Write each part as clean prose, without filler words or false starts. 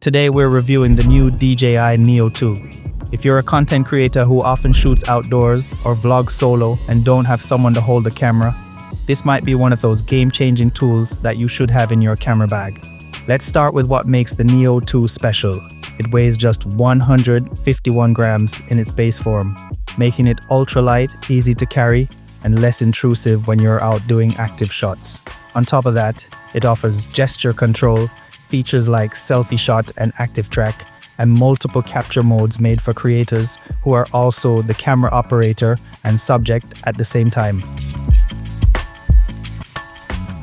Today we're reviewing the new DJI Neo 2. If you're a content creator who often shoots outdoors or vlogs solo and don't have someone to hold the camera, this might be one of those game-changing tools that you should have in your camera bag. Let's start with what makes the Neo 2 special. It weighs just 151 grams in its base form, making it ultra-light, easy to carry, and less intrusive when you're out doing active shots. On top of that, it offers gesture control, features like selfie shot and active track, and multiple capture modes made for creators who are also the camera operator and subject at the same time.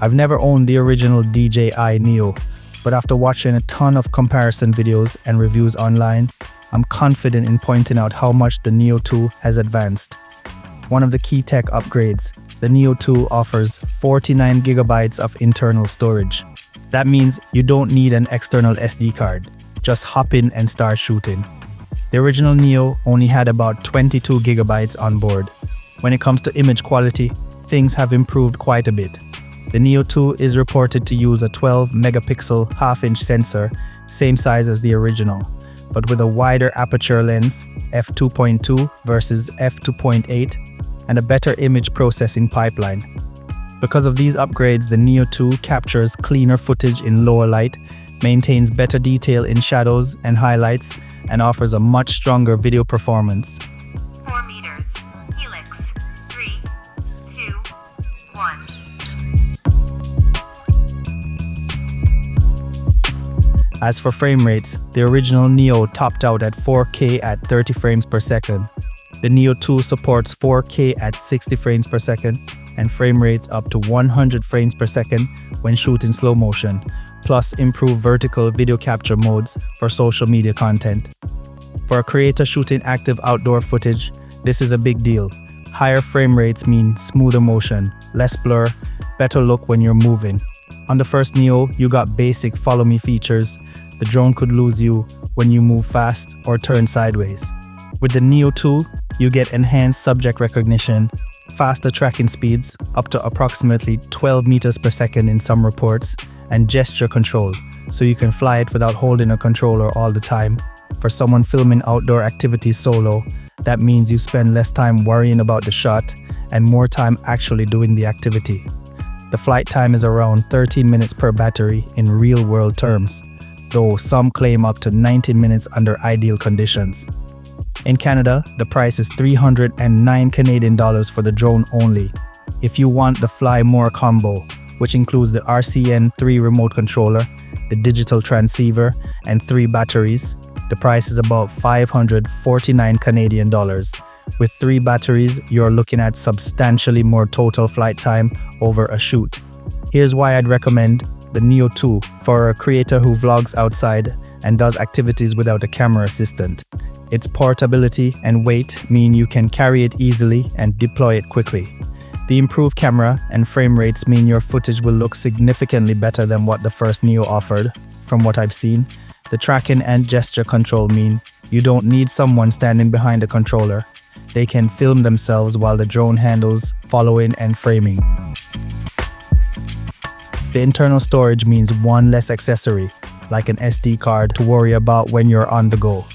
I've never owned the original DJI Neo, but after watching a ton of comparison videos and reviews online, I'm confident in pointing out how much the Neo 2 has advanced. One of the key tech upgrades, the Neo 2 offers 49 gigabytes of internal storage. That means you don't need an external SD card. Just hop in and start shooting. The original Neo only had about 22 gigabytes on board. When it comes to image quality, things have improved quite a bit. The Neo 2 is reported to use a 12 megapixel half-inch sensor, same size as the original, but with a wider aperture lens, f2.2 versus f2.8, and a better image processing pipeline. Because of these upgrades, the Neo 2 captures cleaner footage in lower light, maintains better detail in shadows and highlights, and offers a much stronger video performance. 4 meters. Helix. 3, 2, 1. As for frame rates, the original Neo topped out at 4K at 30 frames per second. The Neo 2 supports 4K at 60 frames per second and frame rates up to 100 frames per second when shooting slow motion, plus improved vertical video capture modes for social media content. For a creator shooting active outdoor footage, this is a big deal. Higher frame rates mean smoother motion, less blur, better look when you're moving. On the first Neo, you got basic follow me features. The drone could lose you when you move fast or turn sideways. With the Neo 2, you get enhanced subject recognition, faster tracking speeds, up to approximately 12 meters per second in some reports, and gesture control, so you can fly it without holding a controller all the time. For someone filming outdoor activities solo, that means you spend less time worrying about the shot and more time actually doing the activity. The flight time is around 13 minutes per battery in real-world terms, though some claim up to 19 minutes under ideal conditions. In Canada, the price is 309 Canadian dollars for the drone only. If you want the Fly More combo, which includes the RCN3 remote controller, the digital transceiver, and 3 batteries, the price is about 549 Canadian dollars. With 3 batteries, you're looking at substantially more total flight time over a shoot. Here's why I'd recommend the Neo 2 for a creator who vlogs outside and does activities without a camera assistant. Its portability and weight mean you can carry it easily and deploy it quickly. The improved camera and frame rates mean your footage will look significantly better than what the first Neo offered, from what I've seen. The tracking and gesture control mean you don't need someone standing behind a controller. They can film themselves while the drone handles following and framing. The internal storage means one less accessory, like an SD card, to worry about when you're on the go.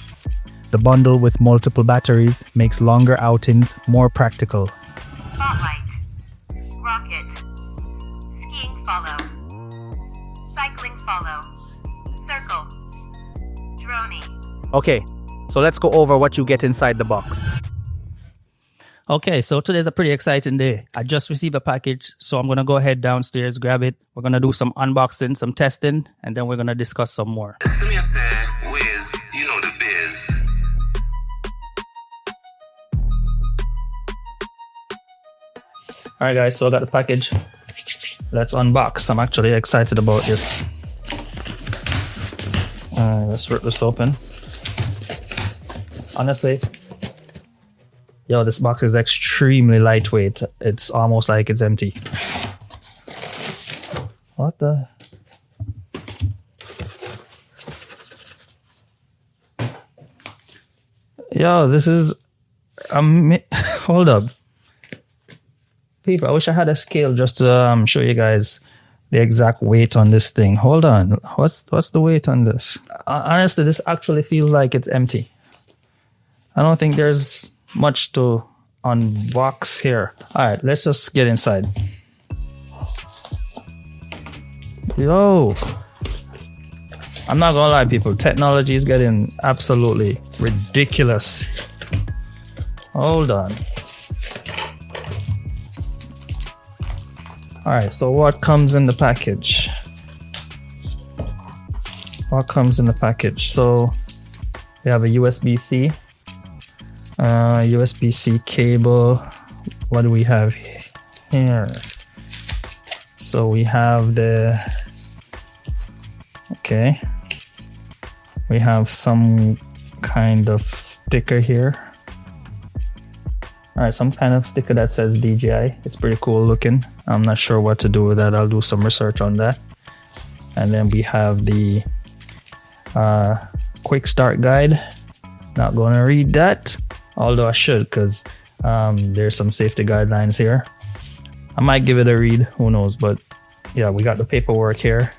The bundle with multiple batteries makes longer outings more practical. Spotlight. Rocket. Skiing follow. Cycling follow. Circle. Droney. Okay, so let's go over what you get inside the box. Okay, so today's a pretty exciting day. I just received a package, so I'm going to go ahead downstairs, grab it. We're going to do some unboxing, some testing, and then we're going to discuss some more. Alright guys, so I got the package. Let's unbox. I'm actually excited about this. Let's rip this open. Honestly, yo, this box is extremely lightweight. It's almost like it's empty. What the? Yo, this is... hold up. People, I wish I had a scale just to show you guys the exact weight on this thing. Hold on. What's the weight on this? Honestly, this actually feels like it's empty. I don't think there's much to unbox here. All right, let's just get inside. Yo, I'm not gonna lie, people. Technology is getting absolutely ridiculous. Hold on. All right, so what comes in the package? What comes in the package? So we have a USB-C, USB-C cable. What do we have here? So we have the, okay, we have some kind of sticker here. All right, some kind of sticker that says DJI. It's pretty cool looking. I'm not sure what to do with that. I'll do some research on that. And then we have the quick start guide. Not gonna read that, although I should, because there's some safety guidelines here. I might give it a read, who knows, but yeah, we got the paperwork here.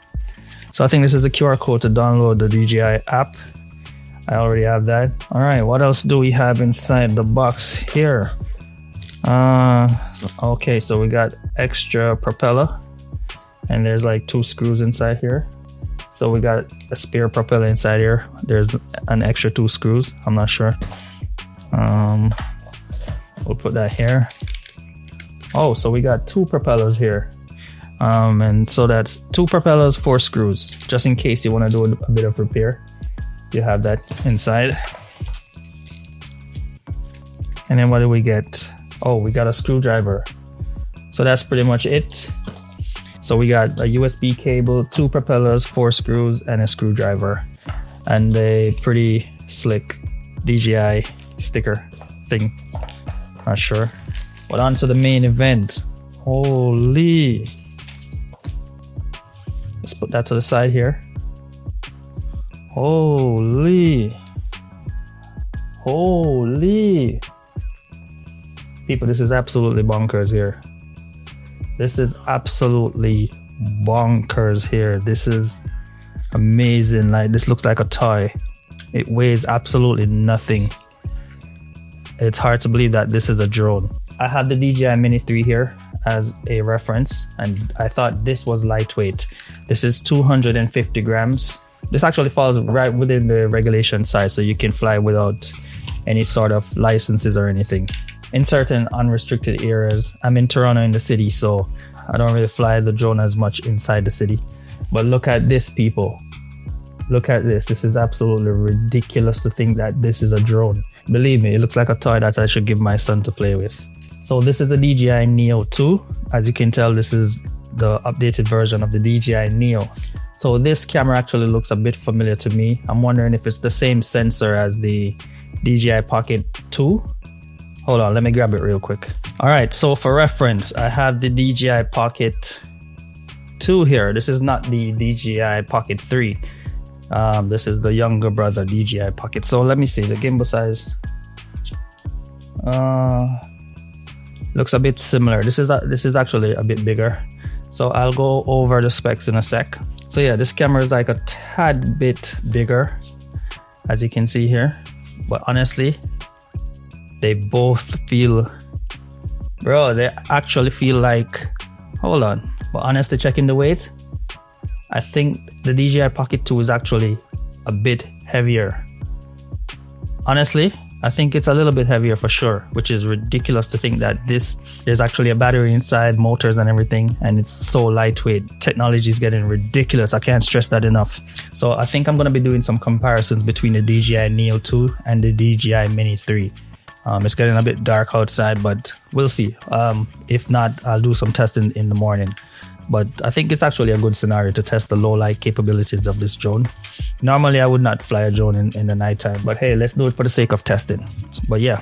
So I think this is a QR code to download the DJI app. I already have that. All right, what else do we have inside the box here? Okay, so we got extra propeller, and there's like 2 screws inside here. So we got a spare propeller inside here. There's an extra 2 screws. I'm not sure. We'll put that here. Oh, so we got 2 propellers here. And so that's 2 propellers, 4 screws, just in case you want to do a bit of repair. You have that inside. And then what do we get? Oh, we got a screwdriver. So that's pretty much it. So we got a USB cable, 2 propellers, 4 screws, and a screwdriver, and a pretty slick DJI sticker thing. Not sure. But on to the main event. Holy. Let's put that to the side here. Holy. Holy. People, this is absolutely bonkers here. This is absolutely bonkers here. This is amazing. Like, this looks like a toy. It weighs absolutely nothing. It's hard to believe that this is a drone. I have the DJI Mini 3 here as a reference, and I thought this was lightweight. This is 250 grams. This actually falls right within the regulation size, so you can fly without any sort of licenses or anything. In certain unrestricted areas, I'm in Toronto in the city, so I don't really fly the drone as much inside the city. But look at this, people. Look at this. This is absolutely ridiculous to think that this is a drone. Believe me, it looks like a toy that I should give my son to play with. So this is the DJI Neo 2. As you can tell, this is the updated version of the DJI Neo. So this camera actually looks a bit familiar to me. I'm wondering if it's the same sensor as the DJI Pocket 2. Hold on, let me grab it real quick. All right, so for reference, I have the DJI Pocket 2 here. This is not the DJI Pocket 3. This is the younger brother DJI Pocket. So let me see the gimbal size. Looks a bit similar. This is actually a bit bigger. So I'll go over the specs in a sec. So yeah, this camera is like a tad bit bigger, as you can see here. But honestly, they both feel, bro, they actually feel like, hold on. But honestly, checking the weight, I think the DJI Pocket 2 is actually a bit heavier. Honestly, I think it's a little bit heavier for sure, which is ridiculous to think that there's actually a battery inside, motors and everything, and it's so lightweight. Technology is getting ridiculous. I can't stress that enough. So I think I'm going to be doing some comparisons between the DJI Neo 2 and the DJI Mini 3. It's getting a bit dark outside, but we'll see. If not, I'll do some testing in the morning. But I think it's actually a good scenario to test the low light capabilities of this drone. Normally, I would not fly a drone in the nighttime, but hey, let's do it for the sake of testing. But yeah.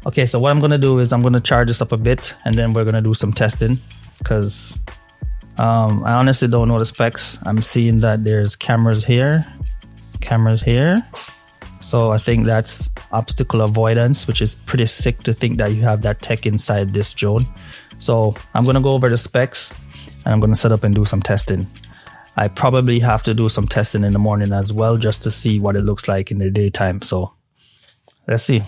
Okay, so what I'm going to do is I'm going to charge this up a bit, and then we're going to do some testing, because I honestly don't know the specs. I'm seeing that there's cameras here. So I think that's obstacle avoidance, which is pretty sick to think that you have that tech inside this drone. So I'm going to go over the specs, and I'm going to set up and do some testing. I probably have to do some testing in the morning as well, just to see what it looks like in the daytime. So let's see.